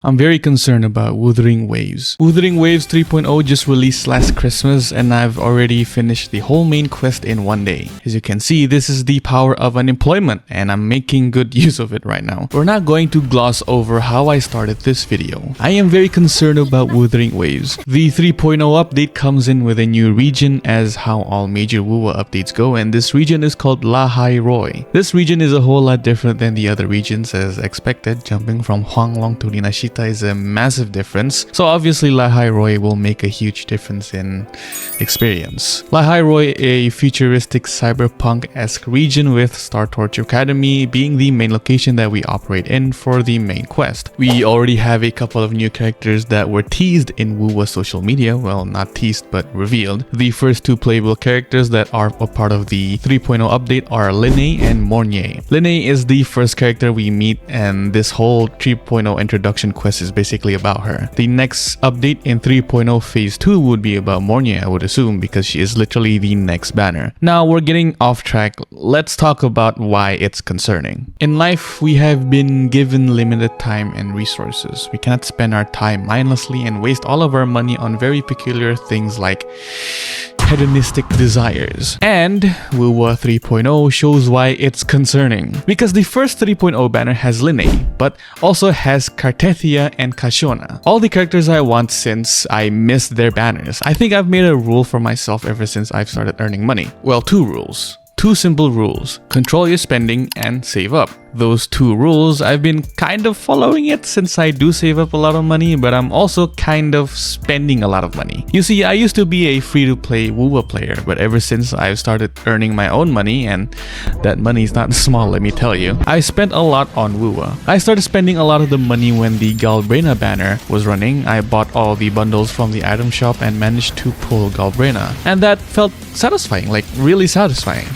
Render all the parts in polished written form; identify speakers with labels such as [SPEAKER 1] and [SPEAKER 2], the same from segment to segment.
[SPEAKER 1] I'm very concerned about Wuthering Waves. Wuthering Waves 3.0 just released last Christmas and I've already finished the whole main quest in one day. As you can see, this is the power of unemployment and I'm making good use of it right now. We're not going to gloss over how I started this video. I am very concerned about Wuthering Waves. The 3.0 update comes in with a new region as how all major WoWa updates go, and this region is called Lahai Roi. This region is a whole lot different than the other regions as expected. Jumping from Huanglong to Rinashita is a massive difference, so obviously Lahai Roi will make a huge difference in experience. Lahai Roi, a futuristic cyberpunk-esque region with Star Torch Academy being the main location that we operate in for the main quest. We already have a couple of new characters that were teased in WoWa social media, well, not teased but revealed. The first two playable characters that are a part of the 3.0 update are Linne and Mornier. Linne is the first character we meet and this whole 3.0 introduction quest is basically about her. The next update in 3.0 phase 2 would be about Mornier, I would assume, because she is literally the next banner. Now we're getting off track. Let's talk about why it's concerning. In life, we have been given limited time and resources. We cannot spend our time mindlessly and waste all of our money on very peculiar things like hedonistic desires. And WoWa 3.0 shows why it's concerning. Because the first 3.0 banner has Linne, but also has Cartethia and Kashona. All the characters I want since I missed their banners. I think I've made a rule for myself ever since I've started earning money. Well, two rules. Two simple rules: control your spending and save up. Those two rules, I've been kind of following it since I do save up a lot of money, but I'm also kind of spending a lot of money. You see, I used to be a free-to-play WoWa player, but ever since I've started earning my own money, and that money is not small, let me tell you, I spent a lot on WoWa. I started spending a lot of the money when the Galbrena banner was running. I bought all the bundles from the item shop and managed to pull Galbrena, and that felt satisfying, like really satisfying.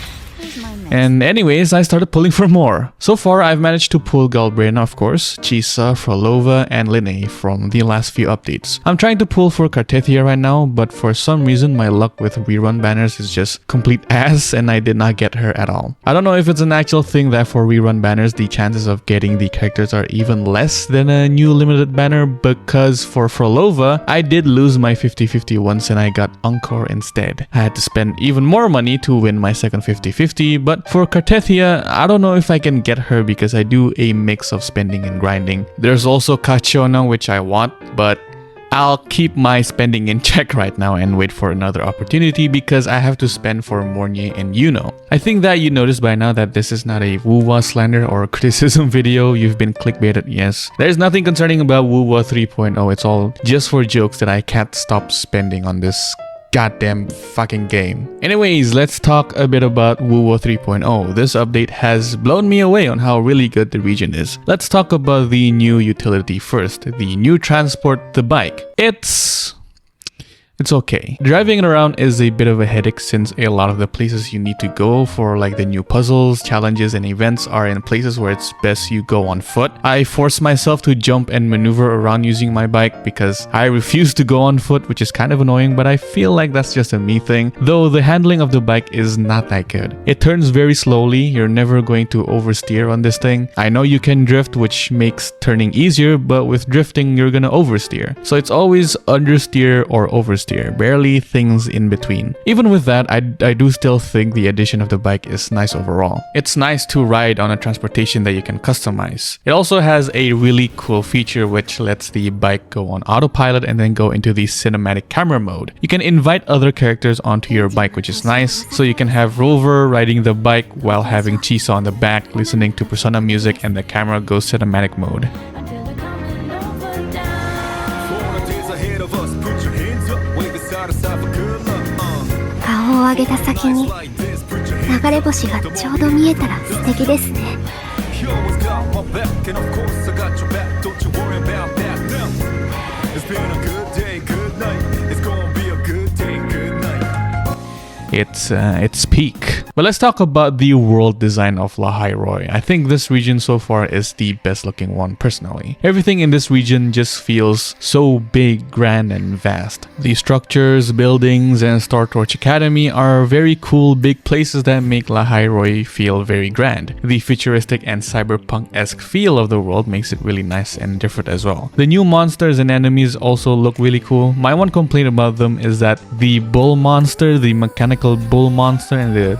[SPEAKER 1] And anyways, I started pulling for more. So far, I've managed to pull Galbrena, of course, Chisa, Frolova, and Linne from the last few updates. I'm trying to pull for Cartethia right now, but for some reason, my luck with rerun banners is just complete ass and I did not get her at all. I don't know if it's an actual thing that for rerun banners, the chances of getting the characters are even less than a new limited banner, because for Frolova, I did lose my 50-50 once and I got Encore instead. I had to spend even more money to win my second 50-50, but for Cartethia, I don't know if I can get her because I do a mix of spending and grinding. There's also Kachona, which I want, but I'll keep my spending in check right now and wait for another opportunity because I have to spend for Mornier and Yuno. I think that you noticed by now that this is not a WoWa slander or criticism video. You've been clickbaited, yes. There's nothing concerning about WoWa 3.0. It's all just for jokes that I can't stop spending on this goddamn fucking game. Anyways, let's talk a bit about WoWa 3.0. This update has blown me away on how really good the region is. Let's talk about the new utility first. The new transport, the bike. It's okay. Driving it around is a bit of a headache since a lot of the places you need to go for like the new puzzles, challenges, and events are in places where it's best you go on foot. I force myself to jump and maneuver around using my bike because I refuse to go on foot, which is kind of annoying, but I feel like that's just a me thing, though the handling of the bike is not that good. It turns very slowly. You're never going to oversteer on this thing. I know you can drift, which makes turning easier, but with drifting, you're gonna oversteer. So it's always understeer or oversteer. Barely things in between. Even with that, I do still think the addition of the bike is nice overall. It's nice to ride on a transportation that you can customize. It also has a really cool feature which lets the bike go on autopilot and then go into the cinematic camera mode. You can invite other characters onto your bike, which is nice. So you can have Rover riding the bike while having Chisa on the back, listening to Persona music, and the camera goes cinematic mode. It's peak. But let's talk about the world design of Lahairoi. I think this region so far is the best looking one personally. Everything in this region just feels so big, grand, and vast. The structures, buildings, and Star Torch Academy are very cool big places that make Lahairoi feel very grand. The futuristic and cyberpunk-esque feel of the world makes it really nice and different as well. The new monsters and enemies also look really cool. My one complaint about them is that the bull monster, the mechanical bull monster, and the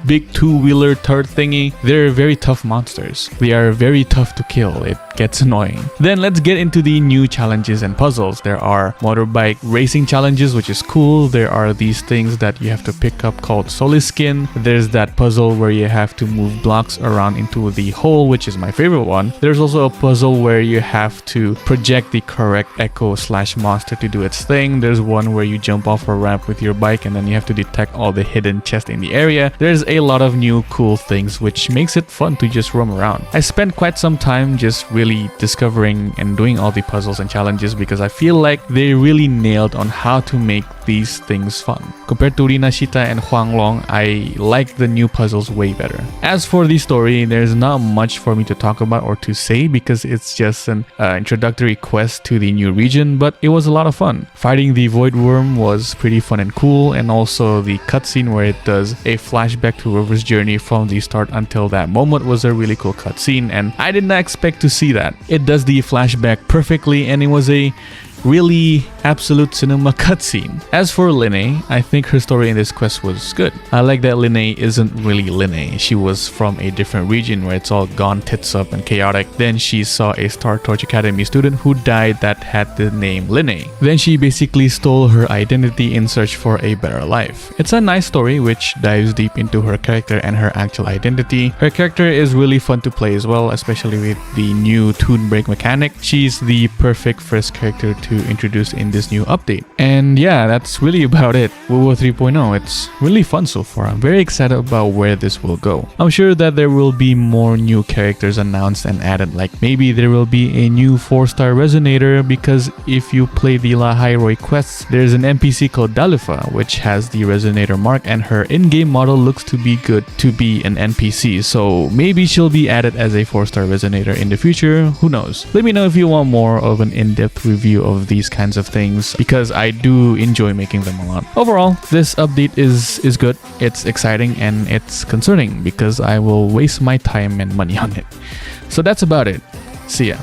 [SPEAKER 1] big two-wheeler turd thingy, they're very tough monsters. They are very tough to kill. It gets annoying. Then let's get into the new challenges and puzzles. There are motorbike racing challenges, which is cool. There are these things that you have to pick up called Soliskin. There's that puzzle where you have to move blocks around into the hole, which is my favorite one. There's also a puzzle where you have to project the correct echo/monster to do its thing. There's one where you jump off a ramp with your bike and then you have to detect all the hidden chests in the area. There's a lot of new cool things, which makes it fun to just roam around. I spent quite some time just really discovering and doing all the puzzles and challenges because I feel like they really nailed on how to make these things fun. Compared to Rinashita and Huanglong, I like the new puzzles way better. As for the story, there's not much for me to talk about or to say because it's just an introductory quest to the new region, but it was a lot of fun. Fighting the Void Worm was pretty fun and cool, and also the cutscene where it does a flashback to Rover's journey from the start until that moment was a really cool cutscene, and I did not expect to see that. It does the flashback perfectly, and it was a really absolute cinema cutscene. As for Linne, I think her story in this quest was good. I like that Linne isn't really Linne. She was from a different region where it's all gone tits up and chaotic. Then she saw a Star Torch Academy student who died that had the name Linne. Then she basically stole her identity in search for a better life. It's a nice story which dives deep into her character and her actual identity. Her character is really fun to play as well, especially with the new Toon Break mechanic. She's the perfect first character to introduce in this new update. And yeah, that's really about it. WoWo 3.0, it's really fun so far. I'm very excited about where this will go. I'm sure that there will be more new characters announced and added, like maybe there will be a new 4-star resonator, because if you play the Lahairoi quests, there's an NPC called Dalufa which has the resonator mark, and her in-game model looks to be good to be an NPC, so maybe she'll be added as a 4-star resonator in the future. Who knows? Let me know if you want more of an in-depth review of these kinds of things, because I do enjoy making them a lot. Overall, this update is good, it's exciting, and it's concerning because I will waste my time and money on it. So that's about it. See ya.